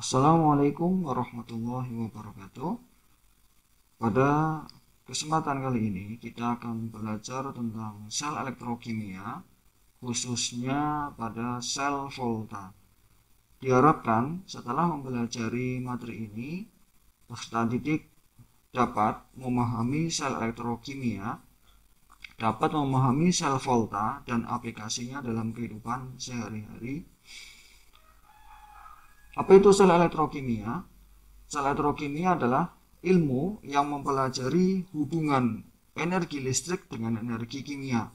Assalamualaikum warahmatullahi wabarakatuh. Pada kesempatan kali ini kita akan belajar tentang sel elektrokimia, khususnya pada sel volta. Diharapkan setelah mempelajari materi ini, peserta didik dapat memahami sel elektrokimia, dapat memahami sel volta dan aplikasinya dalam kehidupan sehari-hari. Apa itu sel elektrokimia? Sel elektrokimia adalah ilmu yang mempelajari hubungan energi listrik dengan energi kimia,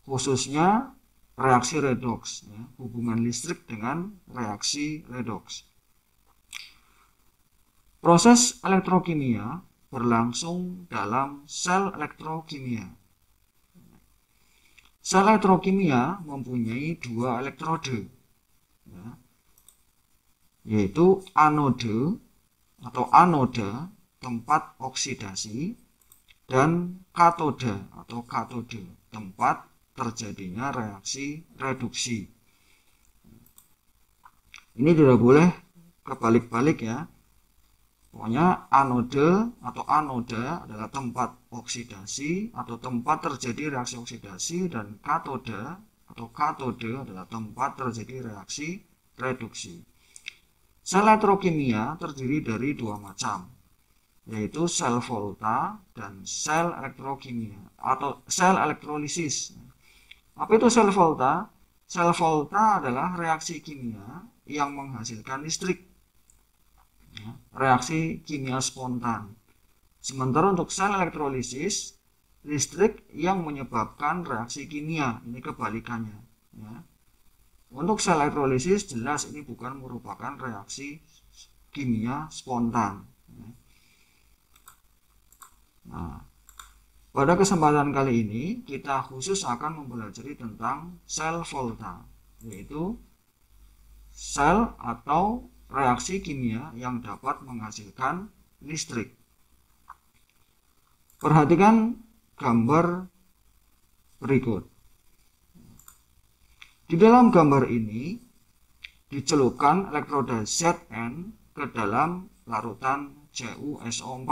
khususnya reaksi redoks, hubungan listrik dengan reaksi redoks. Proses elektrokimia berlangsung dalam sel elektrokimia. Sel elektrokimia mempunyai dua elektrode, yaitu anode atau anoda tempat oksidasi dan katoda atau katode tempat terjadinya reaksi reduksi. Ini tidak boleh kebalik-balik ya. Pokoknya anode atau anoda adalah tempat oksidasi atau tempat terjadi reaksi oksidasi, dan katoda atau katode adalah tempat terjadi reaksi reduksi. Sel elektrokimia terdiri dari dua macam, yaitu sel volta dan sel elektrokimia atau sel elektrolisis. Apa itu sel volta? Sel volta adalah reaksi kimia yang menghasilkan listrik, reaksi kimia spontan. Sementara untuk sel elektrolisis, listrik yang menyebabkan reaksi kimia. Ini kebalikannya. Untuk sel elektrolisis jelas ini bukan merupakan reaksi kimia spontan. Nah, pada kesempatan kali ini kita khusus akan mempelajari tentang sel volta, yaitu sel atau reaksi kimia yang dapat menghasilkan listrik. Perhatikan gambar berikut. Di dalam gambar ini dicelupkan elektroda Zn ke dalam larutan CuSO4.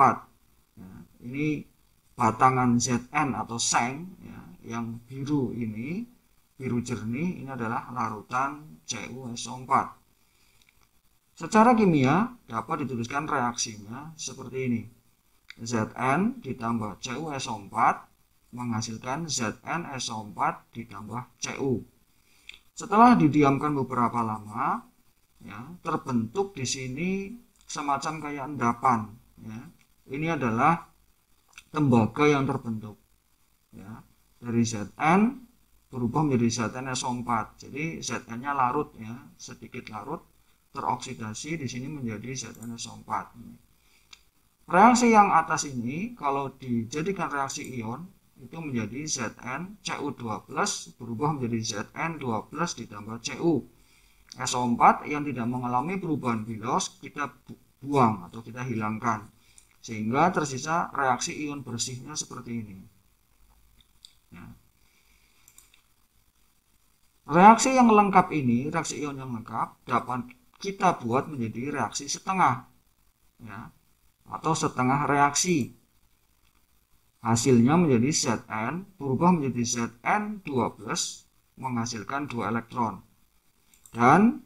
Ini batangan Zn atau seng yang biru ini, biru jernih, ini adalah larutan CuSO4. Secara kimia dapat dituliskan reaksinya seperti ini. Zn ditambah CuSO4 menghasilkan ZnSO4 ditambah Cu. Setelah didiamkan beberapa lama, terbentuk di sini semacam kayak endapan. Ini adalah tembaga yang terbentuk. Dari Zn berubah menjadi ZnSO4. Jadi Zn-nya larut, sedikit larut, teroksidasi di sini menjadi ZnSO4. Reaksi yang atas ini kalau dijadikan reaksi ion itu menjadi Zn Cu2+ berubah menjadi Zn2+ ditambah Cu. SO4 yang tidak mengalami perubahan bilos kita buang atau kita hilangkan, sehingga tersisa reaksi ion bersihnya seperti ini. Reaksi yang lengkap ini, reaksi ion yang lengkap dapat kita buat menjadi reaksi setengah, atau setengah reaksi. Hasilnya menjadi Zn berubah menjadi Zn2+ menghasilkan 2 elektron. Dan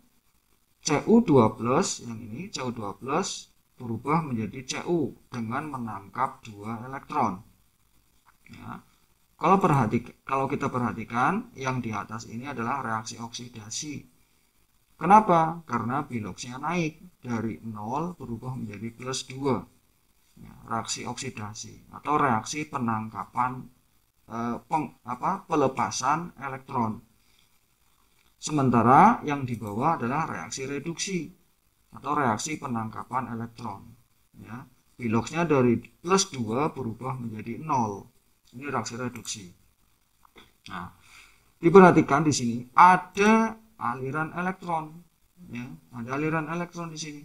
Cu2+ yang ini, Cu2+ berubah menjadi Cu dengan menangkap 2 elektron. Kalau kita perhatikan yang di atas ini adalah reaksi oksidasi. Kenapa? Karena biloksnya naik dari 0 berubah menjadi +2. Reaksi oksidasi atau reaksi penangkapan pelepasan elektron. Sementara yang di bawah adalah reaksi reduksi atau reaksi penangkapan elektron. Biloksnya dari +2 berubah menjadi 0. Ini reaksi reduksi. Nah, diperhatikan di sini ada aliran elektron, ada aliran elektron di sini.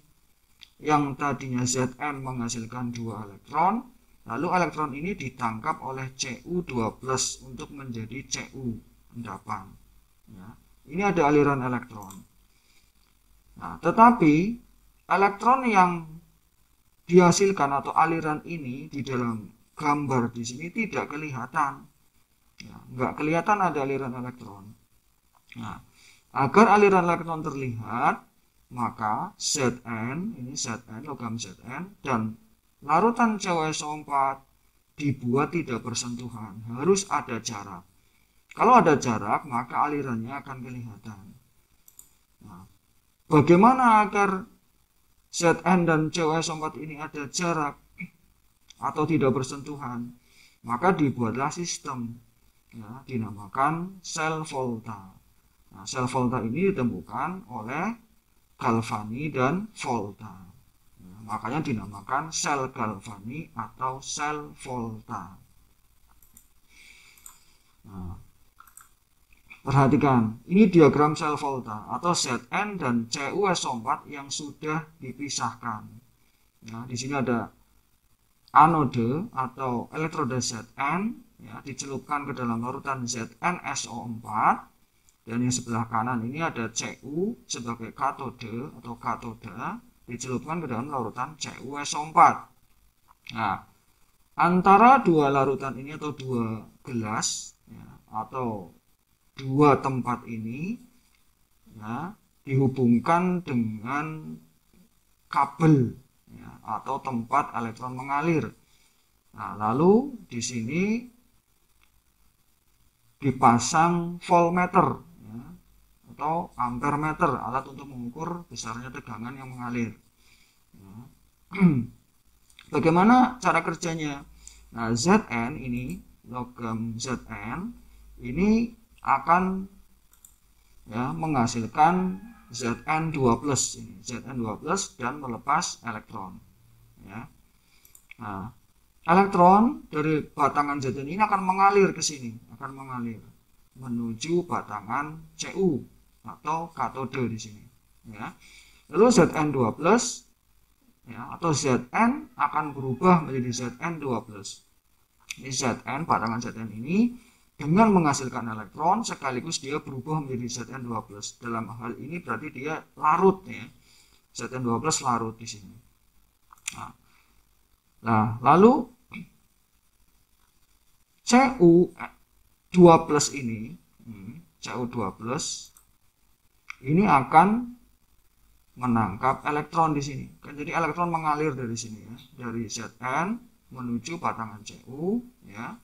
Yang tadinya Zn menghasilkan 2 elektron, lalu elektron ini ditangkap oleh Cu2+ untuk menjadi Cu endapan. Ini ada aliran elektron. Nah, tetapi elektron yang dihasilkan atau aliran ini di dalam gambar di sini tidak kelihatan. Ya, nggak kelihatan ada aliran elektron. Nah, agar aliran elektron terlihat, maka Zn, ini Zn, logam Zn, dan larutan CuSO4 dibuat tidak bersentuhan. Harus ada jarak. Kalau ada jarak, maka alirannya akan kelihatan. Nah, bagaimana agar Zn dan CuSO4 ini ada jarak atau tidak bersentuhan? Maka dibuatlah sistem, ya, dinamakan sel volta. Nah, sel volta ini ditemukan oleh Galvani dan Volta. Nah, makanya dinamakan sel Galvani atau sel volta. Nah, perhatikan, ini diagram sel volta atau Zn dan CuSO4 yang sudah dipisahkan. Nah, di sini ada anode atau elektroda Zn, ya, dicelupkan ke dalam larutan ZnSO4, dan yang sebelah kanan ini ada Cu sebagai katode atau katoda, dicelupkan ke dalam larutan CuSO4. Nah, antara dua larutan ini atau dua gelas, ya, atau dua tempat ini, ya, dihubungkan dengan kabel, ya, atau tempat elektron mengalir. Nah, lalu di sini dipasang voltmeter, ya, atau ampermeter, alat untuk mengukur besarnya tegangan yang mengalir. Ya. Bagaimana cara kerjanya? Nah, Zn ini, logam Zn ini akan, ya, menghasilkan Zn2+, ini Zn2+ dan melepas elektron, ya. Nah, elektron dari batangan Zn ini akan mengalir ke sini, akan mengalir menuju batangan Cu atau katode di sini, ya. Lalu Zn2+, ya, atau Zn akan berubah menjadi Zn2+. Ini Zn, batangan Zn ini dengan menghasilkan elektron sekaligus dia berubah menjadi Zn2+. Dalam hal ini berarti dia larut, ya. Zn2+ larut di sini. Nah, lalu Cu2+ ini, Cu2+ ini akan menangkap elektron di sini. Kan jadi elektron mengalir dari sini, ya, dari Zn menuju batangan Cu, ya.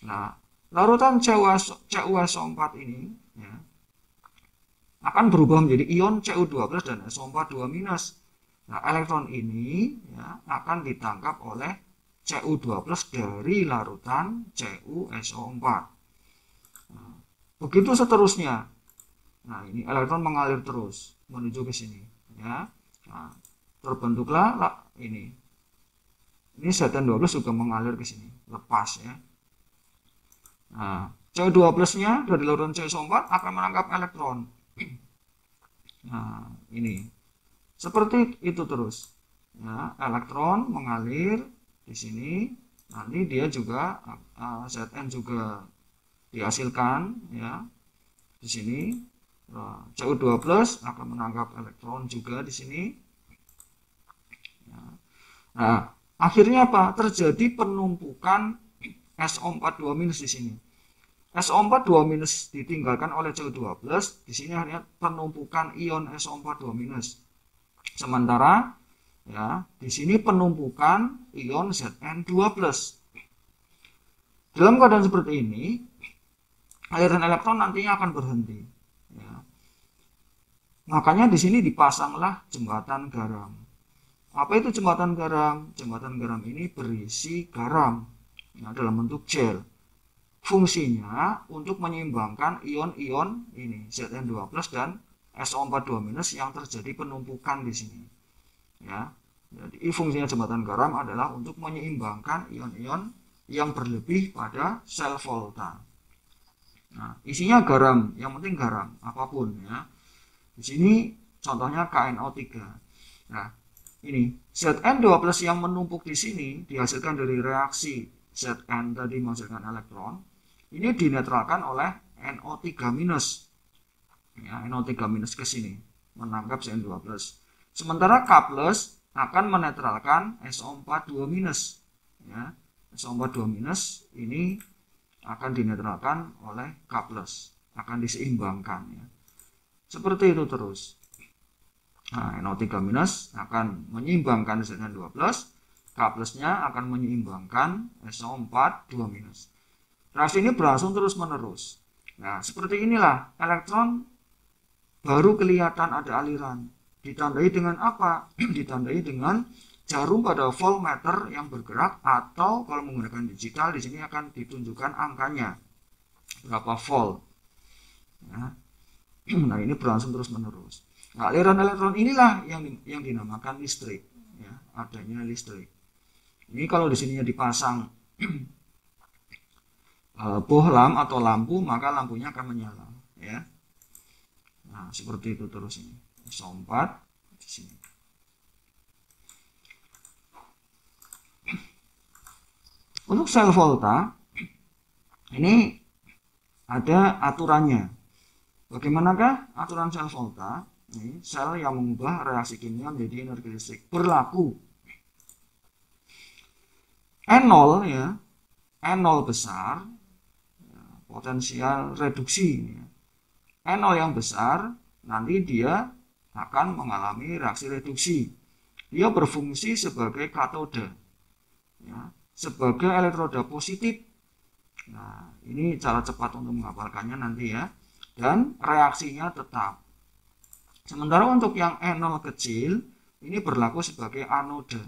Nah, larutan CuSO4 ini, ya, akan berubah menjadi ion Cu2+ dan SO4 2-. Nah, elektron ini, ya, akan ditangkap oleh Cu2+ dari larutan CuSO4. Nah, begitu seterusnya. Nah, ini elektron mengalir terus menuju ke sini, ya. Nah, terbentuklah ini. Ini Zn2+ juga mengalir ke sini, lepas, ya. Nah, Cu2+-nya dari larutan CuSO4 akan menangkap elektron. Nah, ini seperti itu terus, ya, elektron mengalir di sini, nanti dia juga Zn juga dihasilkan, ya, di sini. Cu2+ akan menangkap elektron juga di sini, ya. Nah, akhirnya apa? Terjadi penumpukan SO4 2- di sini. SO4 2- ditinggalkan oleh Cu2+, di sini hanya penumpukan ion SO4 2-. Sementara, ya, di sini penumpukan ion Zn2+. Dalam keadaan seperti ini, aliran elektron nantinya akan berhenti, ya. Makanya di sini dipasanglah jembatan garam. Apa itu jembatan garam? Jembatan garam ini berisi garam, ya, dalam bentuk gel. Fungsinya untuk menyeimbangkan ion-ion ini Zn2+ dan SO4 2- yang terjadi penumpukan di sini, ya. Jadi fungsinya jembatan garam adalah untuk menyeimbangkan ion-ion yang berlebih pada sel volta. Nah, isinya garam, yang penting garam apapun, ya. Di sini contohnya KNO3. Nah, ini Zn2+ yang menumpuk di sini dihasilkan dari reaksi Zn tadi menghasilkan elektron. Ini dinetralkan oleh NO3-, ya, NO3- ke sini. menangkap Zn2+. Sementara K+ akan menetralkan SO4 2-. Ya. SO4 2- ini akan dinetralkan oleh K+, akan diseimbangkan ya. Seperti itu terus. Nah, NO3- akan menyeimbangkan Zn2+, K+-nya akan menyeimbangkan SO4 2-. Reaksi ini berlangsung terus-menerus. Nah, seperti inilah elektron baru kelihatan ada aliran. Ditandai dengan apa? Ditandai dengan jarum pada voltmeter yang bergerak, atau kalau menggunakan digital di sini akan ditunjukkan angkanya berapa volt. Ya. Nah, ini berlangsung terus-menerus. Nah, aliran elektron inilah yang dinamakan listrik. Ya, adanya listrik. Ini kalau di sininya dipasang bohlam atau lampu, maka lampunya akan menyala. Ya. Nah, seperti itu terus ini. SO4 di sini. Untuk sel volta ini ada aturannya. Bagaimanakah aturan sel volta? Ini sel yang mengubah reaksi kimia menjadi energi listrik. Berlaku N0 ya, N0 besar, ya, potensial reduksi. Ya. N0 yang besar nanti dia akan mengalami reaksi reduksi. Dia berfungsi sebagai katoda, ya, sebagai elektroda positif. Nah, ini cara cepat untuk menghafalkannya nanti ya. Dan reaksinya tetap. Sementara untuk yang N0 kecil, ini berlaku sebagai anoda.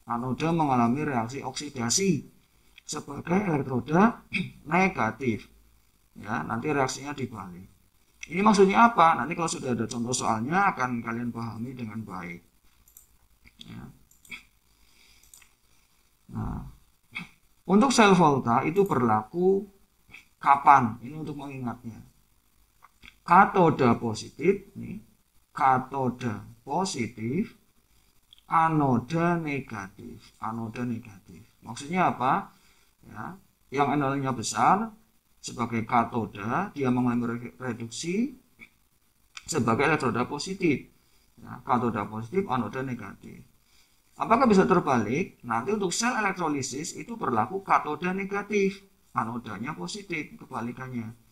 Anoda mengalami reaksi oksidasi sebagai elektroda negatif. Ya, nanti reaksinya dibalik. Ini maksudnya apa? Nanti kalau sudah ada contoh soalnya akan kalian pahami dengan baik. Ya. Nah, untuk sel volta itu berlaku kapan? Ini untuk mengingatnya. Katoda positif, nih, katoda positif, anoda negatif, anoda negatif. Maksudnya apa? Ya, yang N0-nya besar sebagai katoda, dia mengalami reduksi sebagai elektroda positif. Ya, katoda positif, anoda negatif. Apakah bisa terbalik? Nanti untuk sel elektrolisis itu berlaku katoda negatif, anodanya positif, kebalikannya.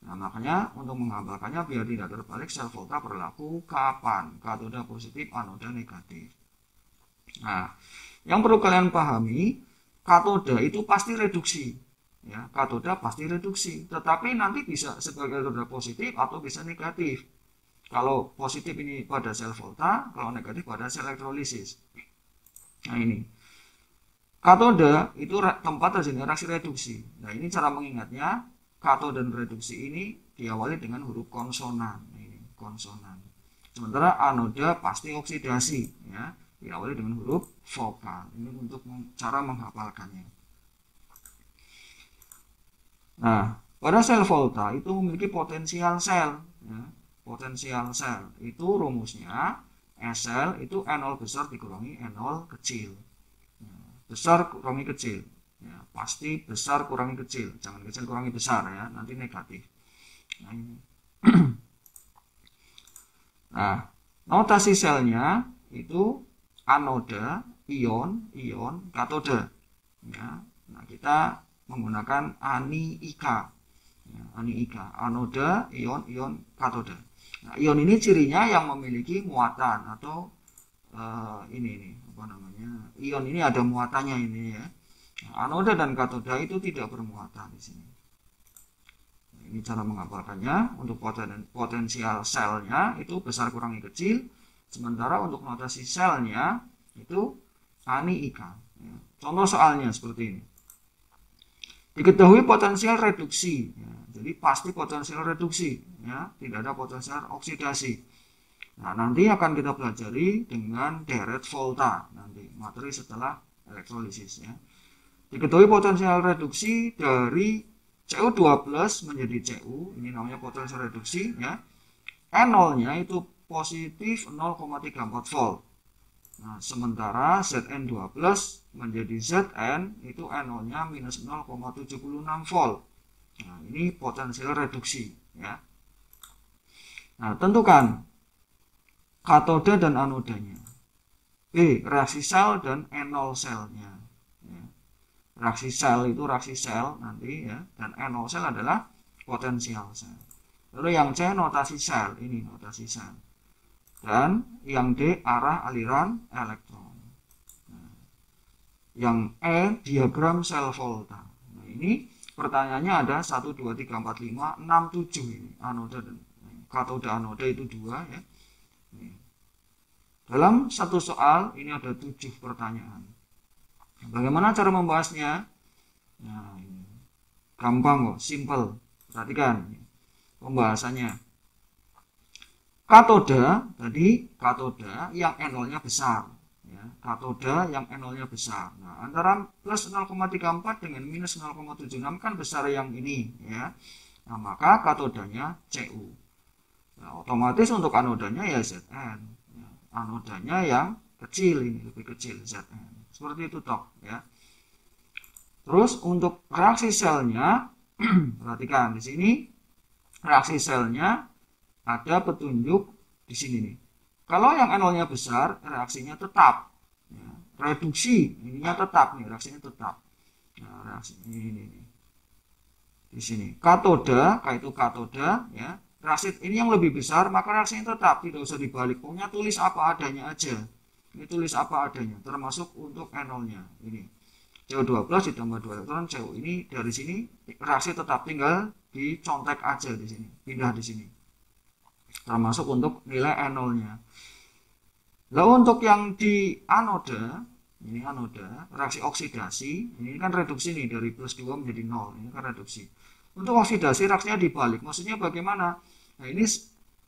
Nah, makanya untuk menghafalkannya biar tidak terbalik, sel volta berlaku kapan? Katoda positif, anoda negatif. Nah, yang perlu kalian pahami, katoda itu pasti reduksi. Ya, katoda pasti reduksi, tetapi nanti bisa sebagai katoda positif atau bisa negatif. Kalau positif ini pada sel volta, kalau negatif pada sel elektrolisis. Nah, ini katoda itu tempat terjadinya reaksi reduksi. Nah, ini cara mengingatnya. Katoda dan reduksi ini diawali dengan huruf konsonan. Ini konsonan. Sementara anoda pasti oksidasi, ya, diawali dengan huruf vokal. Ini untuk cara menghafalkannya. Nah, pada sel volta itu memiliki potensial sel. Ya. Potensial sel itu rumusnya SL itu N0 besar dikurangi N0 kecil. Ya, besar kurangi kecil. Ya, pasti besar kurangi kecil, jangan kecil kurangi besar ya, nanti negatif. Nah, ini. Nah, notasi selnya itu anoda, ion, katoda. Ya, nah kita menggunakan aniika. Ya, aniika, anoda, ion, katoda. Nah, ion ini cirinya yang memiliki muatan atau ini apa namanya? Ion ini ada muatannya ini ya. Anoda dan katoda itu tidak bermuatan di sini. Ini cara menghafalkannya. Untuk potensial selnya itu besar kurangi kecil, sementara untuk notasi selnya itu aniika. Ya. Contoh soalnya seperti ini. Diketahui potensial reduksi, ya. Jadi pasti potensial reduksi, ya. Tidak ada potensial oksidasi. Nah, nanti akan kita pelajari dengan deret volta nanti materi setelah elektrolisis ya. Diketahui potensial reduksi dari Cu2+ menjadi Cu, ini namanya potensial reduksi ya. N0-nya itu positif 0,34 volt. Nah, sementara Zn2+ menjadi Zn itu N0-nya minus 0,76 volt. Nah, ini potensial reduksi ya. Nah, tentukan katoda dan anodanya. B. Reaksi sel dan enol selnya. Ya. Reaksi sel itu reaksi sel nanti ya, dan enol sel adalah potensial sel. Lalu yang C notasi sel, ini notasi sel. Dan yang D arah aliran elektron. Nah, yang E diagram sel volta. Nah, ini pertanyaannya ada 1, 2, 3, 4, 5, 6, 7 ini anoda dan katoda anoda itu 2 ya. Ini. Dalam satu soal ini ada 7 pertanyaan. Bagaimana cara membahasnya? Nah, ini gampang kok, simple. Perhatikan pembahasannya. Katoda tadi katoda yang nol-nya besar, ya. Katoda yang nol-nya besar. Nah, antara plus 0,34 dengan minus 0,76 kan besar yang ini, ya. Nah, maka katodanya Cu. Nah, otomatis untuk anodanya ya Zn. Anodanya yang kecil ini, lebih kecil Zn. Seperti itu toh ya. Terus untuk reaksi selnya perhatikan di sini reaksi selnya ada petunjuk di sini nih. Kalau yang nol-nya besar, reaksinya tetap ya. Reduksi ininya tetap nih, reaksinya tetap. Nah, reaksi ini. Di sini katoda, kayak itu katoda ya. Reaksi ini yang lebih besar, maka reaksinya tetap, tidak usah dibalik. Pokoknya tulis apa adanya aja. Ini tulis apa adanya, termasuk untuk nol-nya. Ini CO12 ditambah 2 elektron CO. Ini dari sini reaksi tetap, tinggal dicontek aja di sini, pindah di sini. Termasuk untuk nilai nol-nya. Lalu untuk yang di anoda, ini anoda, reaksi oksidasi, ini kan reduksi nih dari plus 2 menjadi 0, ini kan reduksi. Untuk oksidasi reaksinya dibalik, maksudnya bagaimana? Nah, ini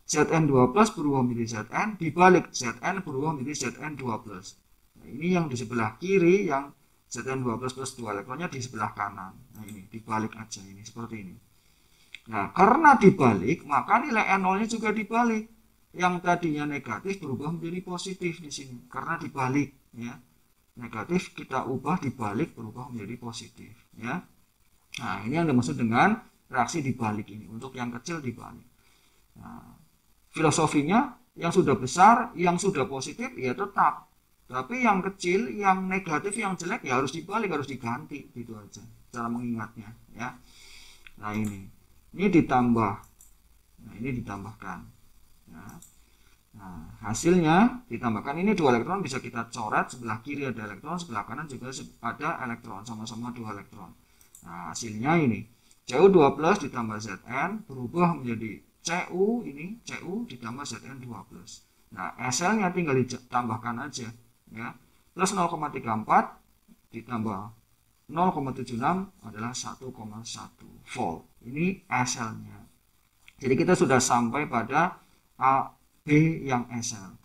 Zn2 plus berubah menjadi Zn, dibalik Zn berubah menjadi Zn2 plus. Nah, ini yang di sebelah kiri, yang Zn2 plus plus 2 elektronnya di sebelah kanan. Nah, ini dibalik aja, ini seperti ini. Nah, karena dibalik, maka nilai nol-nya juga dibalik. Yang tadinya negatif berubah menjadi positif di sini, karena dibalik, ya. Negatif kita ubah dibalik berubah menjadi positif, ya. Nah, ini yang dimaksud dengan reaksi dibalik ini. Untuk yang kecil dibalik. Nah, filosofinya yang sudah besar, yang sudah positif ya tetap. Tapi yang kecil, yang negatif, yang jelek ya harus dibalik, harus diganti, gitu aja. Cara mengingatnya, ya. Nah, ini ditambah. Nah, ini ditambahkan. Ya. Nah, hasilnya ditambahkan ini 2 elektron bisa kita coret, sebelah kiri ada elektron, sebelah kanan juga ada elektron, sama-sama 2 elektron. Nah, hasilnya ini Cu2 plus ditambah Zn berubah menjadi Cu, ini Cu ditambah Zn2 plus. Nah, SL-nya tinggal ditambahkan aja ya. Plus 0,34 ditambah 0,76 adalah 1,1 volt. Ini SL-nya. Jadi kita sudah sampai pada A, B yang SL.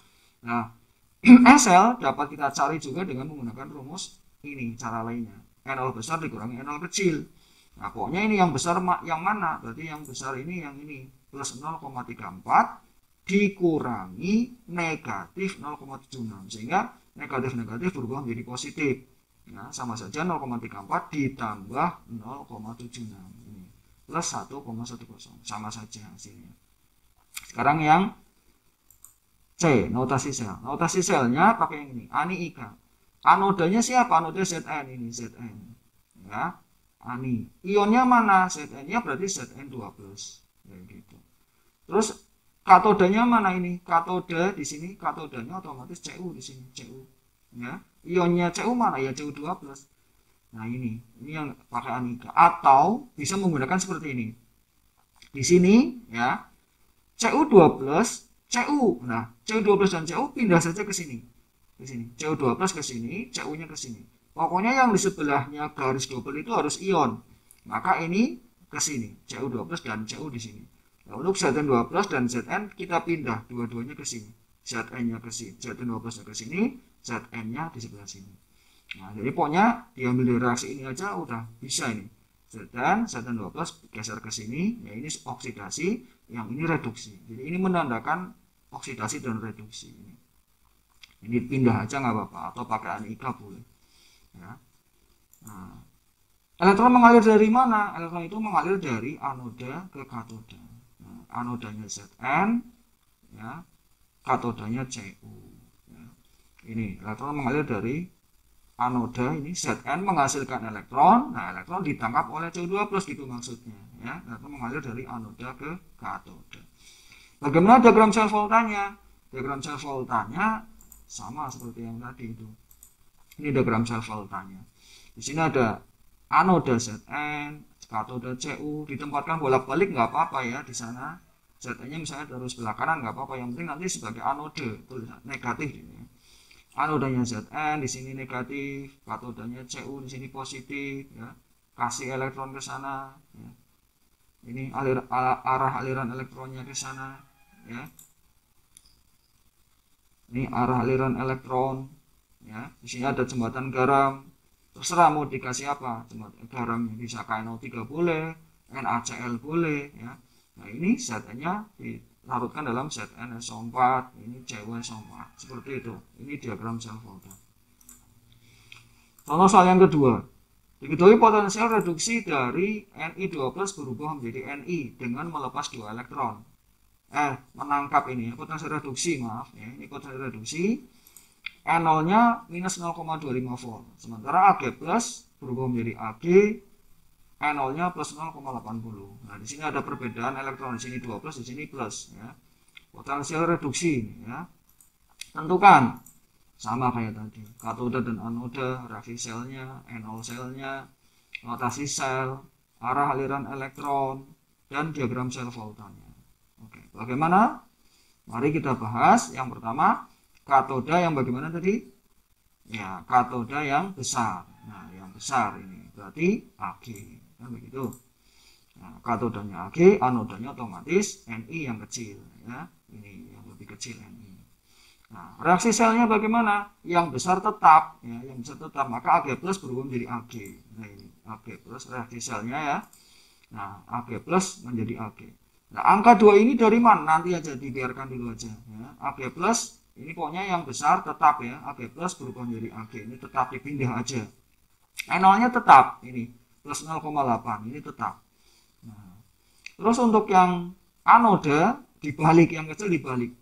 Nah, SL dapat kita cari juga dengan menggunakan rumus ini, cara lainnya. Nol besar dikurangi nol kecil. Nah, pokoknya ini yang besar yang mana? Berarti yang besar ini yang ini. Plus 0,34 dikurangi negatif 0,76. Sehingga negatif-negatif berubah menjadi positif. Nah, sama saja 0,34 ditambah 0,76. Ini. Plus 1,10. Sama saja hasilnya. Sekarang yang C, notasi sel. Notasi selnya pakai yang ini, Ani Ika. Anodanya siapa? Anoda Zn ini, Zn. Ya, Ani. Ionnya mana? Zn-nya berarti Zn2+. Ya, gitu. Terus katodanya mana ini? Katoda di sini, katodanya otomatis Cu di sini, Cu. Ya. Ionnya Cu mana? Ya Cu2+. Nah, ini yang pakai Anika. Atau bisa menggunakan seperti ini. Di sini ya, Cu2+, Cu. Nah, Cu2+ dan Cu pindah saja ke sini. Ke sini. Cu2+ ke sini, Cu-nya ke sini. Pokoknya yang di sebelahnya garis double itu harus ion. Maka ini ke sini, Cu2+ dan Cu di sini. Nah, untuk Zn2+ dan Zn kita pindah dua-duanya ke sini. Zn-nya ke sini, Zn2+ ke sini, Zn-nya di sebelah sini. Nah, jadi pokoknya diambil dari reaksi ini aja udah bisa ini. Zn2+ geser ke sini, ya ini oksidasi, yang ini reduksi. Jadi ini menandakan oksidasi dan reduksi ini. Ini pindah aja nggak apa-apa, atau pakai anika boleh. Ya. Nah, elektron mengalir dari mana? Elektron itu mengalir dari anoda ke katoda. Nah, anodanya Zn, ya, katodanya Cu. Ya. Ini elektron mengalir dari anoda, ini Zn menghasilkan elektron. Nah, elektron ditangkap oleh Cu2+ gitu maksudnya. Ya, elektron mengalir dari anoda ke katoda. Bagaimana diagram sel voltanya? Diagram sel voltanya sama seperti yang tadi itu. Ini diagram sel voltanya. Di sini ada anoda Zn, katoda Cu, ditempatkan bolak-balik nggak apa-apa ya di sana. Zn-nya misalnya terus sebelah kanan nggak apa-apa, yang penting nanti sebagai anode tulisan negatif ini. Anodanya Zn di sini negatif, katodanya Cu di sini positif ya. Kasih elektron ke sana ya. Ini arah aliran elektronnya ke sana ya. Ini arah aliran elektron ya. Di sini ada jembatan garam. Terserah mau dikasih apa, jembatan garamnya bisa KNO3 boleh, NaCl boleh ya. Nah, ini Zn-nya dilarutkan dalam ZnSO4, ini CuSO4 seperti itu. Ini diagram sel volta. Contoh soal yang kedua. Diketahui potensial reduksi dari Ni2+ berubah menjadi Ni dengan melepas 2 elektron. Menangkap ini potensi reduksi, maaf ya. Ini potensi reduksi. N0-nya minus 0,25 volt. Sementara Ag+ berubah menjadi Ag, N0-nya plus 0,80. Nah, di sini ada perbedaan elektron, di sini 2+, di sini plus ya. Potensial reduksi ya. Tentukan sama kayak tadi, katoda dan anoda, reaksi selnya, N0 selnya, notasi sel, arah aliran elektron, dan diagram sel voltanya. Oke, bagaimana? Mari kita bahas. Yang pertama, katoda yang bagaimana tadi? Ya, katoda yang besar. Nah, yang besar ini berarti Ag, kan begitu. Nah, katodanya Ag, anodanya otomatis Ni yang kecil ya. Ini yang lebih kecil Ni. Nah, reaksi selnya bagaimana? Yang besar tetap, ya, yang besar tetap, maka Ag+ berubah menjadi Ag. Nah, ini Ag+ reaksi selnya ya. Nah, Ag+ menjadi Ag. Nah, angka 2 ini dari mana? Nanti aja dibiarkan dulu aja. Ya. Ag+ ini pokoknya yang besar tetap ya. Ag+ berubah menjadi Ag. Ini tetap dipindah aja. N0-nya tetap, ini plus 0,8, ini tetap. Nah, terus untuk yang anoda dibalik, yang kecil dibalik.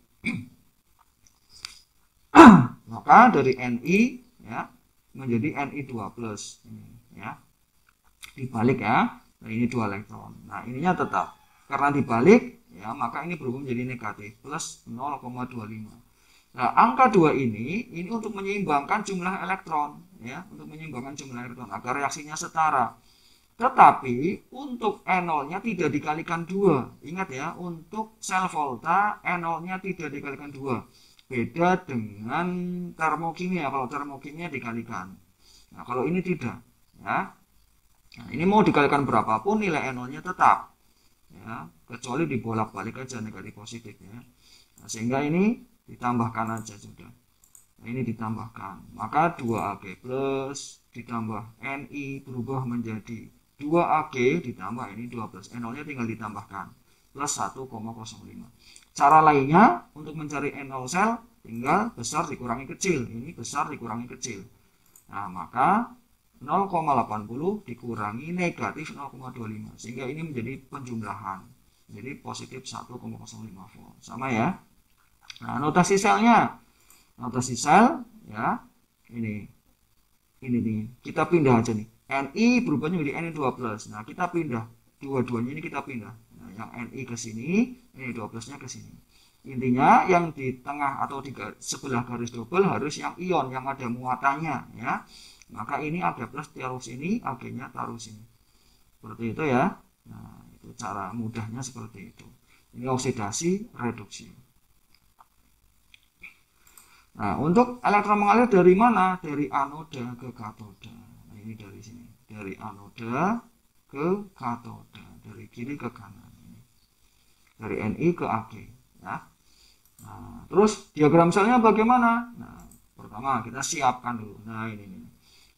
Maka dari Ni ya menjadi Ni2+ ini ya. Dibalik ya. Nah, ini 2 elektron. Nah, ininya tetap. Karena dibalik ya, maka ini berubah menjadi negatif plus 0,25. Nah, angka 2 ini untuk menyeimbangkan jumlah elektron ya, untuk menyeimbangkan jumlah elektron agar reaksinya setara. Tetapi untuk N0-nya tidak dikalikan 2. Ingat ya, untuk sel volta N0-nya tidak dikalikan 2. Beda dengan termokimia. Kalau termokimia dikalikan. Nah, kalau ini tidak ya. Nah, ini mau dikalikan berapapun nilai N0-nya tetap ya, kecuali dibolak-balik aja negatif positif ya. Nah, sehingga ini ditambahkan aja sudah. Nah, ini ditambahkan. Maka 2Ag+ ditambah Ni berubah menjadi 2Ag ditambah ini 12. N0-nya tinggal ditambahkan plus 1,05. Cara lainnya untuk mencari N0 sel tinggal besar dikurangi kecil. Ini besar dikurangi kecil. Nah, maka 0,80 dikurangi negatif 0,25 sehingga ini menjadi penjumlahan. Jadi positif 1,05 volt. Sama ya. Nah, notasi selnya. Notasi sel ya. Ini nih. Kita pindah aja nih. Ni berubahnya menjadi Ni2+. Nah, kita pindah. Dua-duanya ini kita pindah. Nah, yang Ni ke sini, Ni2+-nya ke sini. Intinya yang di tengah atau di sebelah garis double harus yang ion yang ada muatannya ya. Maka ini Ag+ taruh sini, Ag-nya taruh sini. Seperti itu ya. Nah, itu cara mudahnya seperti itu. Ini oksidasi reduksi. Nah, untuk elektron mengalir dari mana? Dari anoda ke katoda. Nah, ini dari sini. Dari anoda ke katoda. Dari kiri ke kanan. Dari Ni ke Ag. Ya. Nah, terus diagram selnya bagaimana? Nah, pertama kita siapkan dulu. Nah, ini.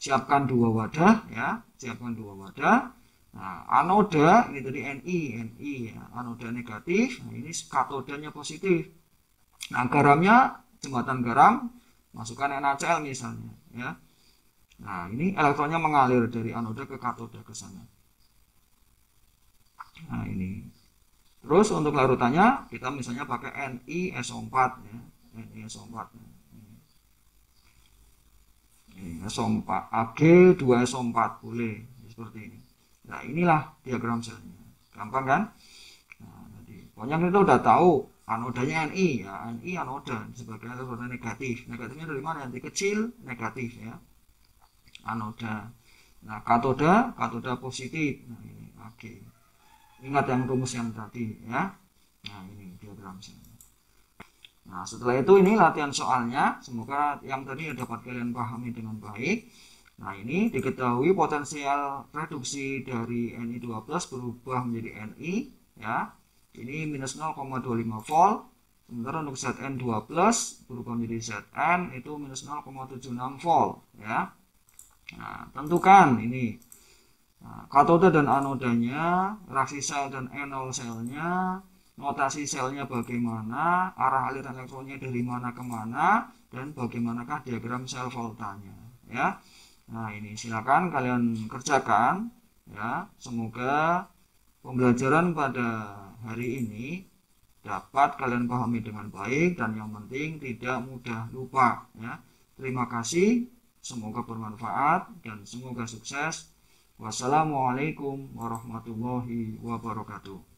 Siapkan 2 wadah ya. Siapkan 2 wadah. Nah, anoda ini tadi Ni ya. Anoda negatif. Nah, ini katodanya positif. Nah, garamnya jembatan garam, masukkan NaCl misalnya ya. Nah, ini elektronnya mengalir dari anoda ke katoda ke sana. Nah, ini Terus untuk larutannya kita misalnya pakai NiSO4 ya. NiSO4. Ini SO4 Ag2SO4 boleh seperti ini. Nah, inilah diagram selnya. Gampang kan? Nah, jadi pokoknya kita udah tahu anodanya Ni ya, Ni anoda sebagai anoda negatif. Negatifnya dari mana? Nanti kecil negatif ya. Anoda. Nah, katoda positif. Nah, ini Ag. Ingat yang rumus yang tadi ya. Nah, ini diagram selnya. Nah, setelah itu ini latihan soalnya. Semoga yang tadi dapat kalian pahami dengan baik. Nah, ini diketahui potensial reduksi dari Ni12 berubah menjadi Ni ya. Ini minus 0,25 volt. Sementara untuk Zn2 plus berubah menjadi Zn itu minus 0,76 volt ya. Nah, tentukan ini katoda dan anodanya, reaksi sel dan enol selnya, notasi selnya bagaimana, arah aliran elektronnya dari mana ke mana, dan bagaimanakah diagram sel voltanya ya. Nah, ini silakan kalian kerjakan ya. Semoga pembelajaran pada hari ini dapat kalian pahami dengan baik dan yang penting tidak mudah lupa ya. Terima kasih, semoga bermanfaat dan semoga sukses. Wassalamualaikum warahmatullahi wabarakatuh.